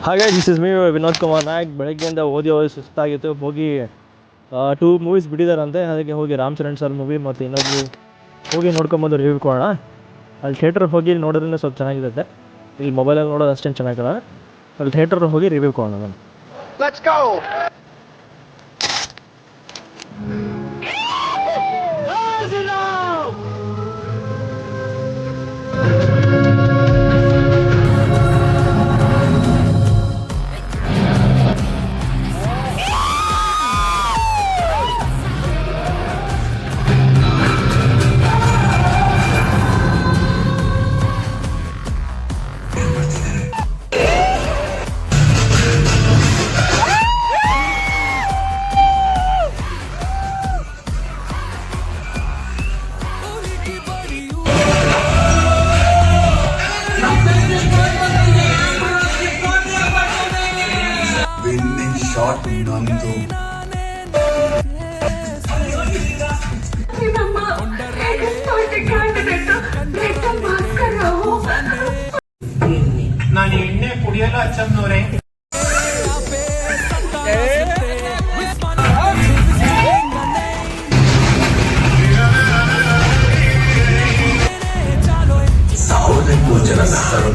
ಹಾಗಾಗಿ this is me Vinod Kumar Nayak. ಬೆಳಗ್ಗೆಯಿಂದ ಓದಿ ಸುಸ್ತಾಗಿತ್ತು. ಹೋಗಿ 2 ಮೂವೀಸ್ ಬಿಟ್ಟಿದ್ದಾರಂತೆ, ಅದಕ್ಕೆ ಹೋಗಿ ರಾಮ್ ಚರಣ್ ಸರ್ ಮೂವಿ ಮತ್ತು ಇನ್ನೊಂದು ಹೋಗಿ ನೋಡ್ಕೊಂಬಂದು ರಿವ್ಯೂ ಕೊಡೋಣ. ಅಲ್ಲಿ ಥಿಯೇಟ್ರಿಗೆ ಹೋಗಿ ನೋಡೋದ್ರಿಂದ ಸ್ವಲ್ಪ ಚೆನ್ನಾಗಿರುತ್ತೆ. ಇಲ್ಲಿ ಮೊಬೈಲಲ್ಲಿ ನೋಡೋದು ಅಷ್ಟೇನು ಚೆನ್ನಾಗಿಲ್ಲ. ಅಲ್ಲಿ ಥಿಯೇಟ್ರಿಗೆ ಹೋಗಿ ರಿವ್ಯೂ ಕೊಡೋಣ ನಾನು. Let's go! Winning shot Nandu. ನಾನು ಎಣ್ಣೆ ಕುಡಿಯಲ್ಲ ಅಚ್ಚಮ್ಮನವ್ರೆ. ಸಾವಿರಕ್ಕೂ ಜನ ಹೆಸರು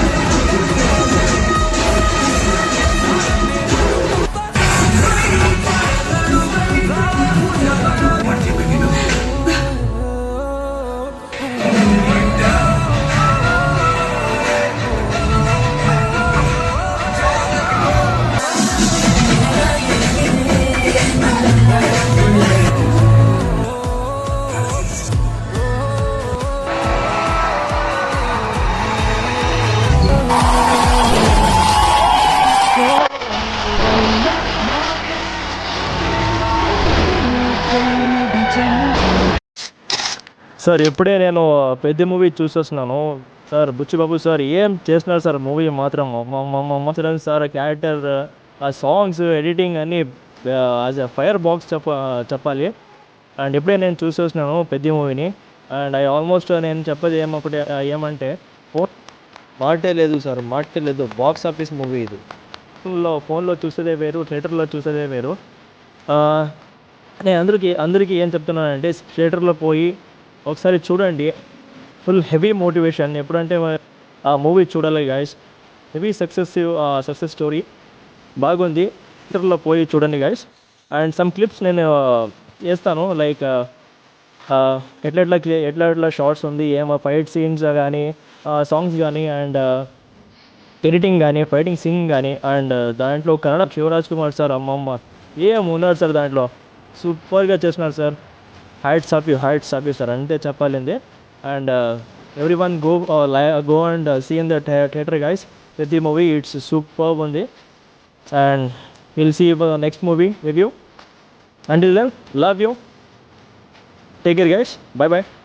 సార్ ఎప్పుడే నేను పెద్ద మూవీ చూసొస్తున్నాను సార్. బుచ్చిబాబు సార్ ఏం చేస్తున్నారు సార్ మూవీ మాత్రం. చరణ్ సార్ క్యారెక్టర్, ఆ సాంగ్స్, ఎడిటింగ్ అన్నీ యాజ్ ఎ ఫైర్ బాక్స్ చెప్పాలి. అండ్ ఎప్పుడే నేను చూసొస్తున్నాను పెద్ద మూవీని. అండ్ ఆల్మోస్ట్ నేను చెప్పేది ఏమంటే మాటే లేదు సార్, మాటే లేదు. బాక్స్ ఆఫీస్ మూవీ ఇది. ఫోన్లో చూసేదే వేరు, థియేటర్లో చూసేదే వేరు. నేను అందరికీ ఏం చెప్తున్నానంటే థియేటర్లో పోయి ఒకసారి చూడండి. Full heavy motivation. ఎప్పుడంటే ఆ మూవీ చూడాలి గైస్. హెవీ సక్సెస్ స్టోరీ బాగుంది. థియేటర్లో పోయి చూడండి గైస్. అండ్ సమ్ క్లిప్స్ నేను వేస్తాను, లైక్ ఎట్లా షార్ట్స్ ఉంది, ఏమో ఫైట్ సీన్స్ కానీ, సాంగ్స్ కానీ, అండ్ ఎడిటింగ్ కానీ, ఫైటింగ్ సీన్ కానీ. అండ్ దాంట్లో కన్నడ శివరాజ్ కుమార్ సార్ అమ్మమ్మ ఏమున్నారు సార్ దాంట్లో. సూపర్గా చేస్తున్నారు sir. Hats off you sir, అంతే చెప్పాలింది. And everyone go and see in the theatre guys. ప్రతి మూవీ ఇట్స్ సూపర్ ఉంది. And will see next movie review. Until then, love you. Take care guys. Bye bye.